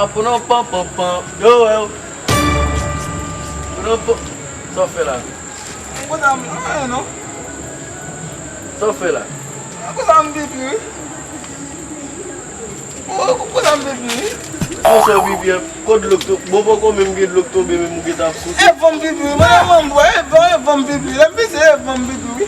put on pump, pump, pump. Yo, yo. Put on pump. So, fella. What am I, know? So, fella. What am baby? What am baby? So, baby, God look to. Bobo come and get look to baby, get up. Evan baby, my man boy, Evan baby. Let me say Evan baby.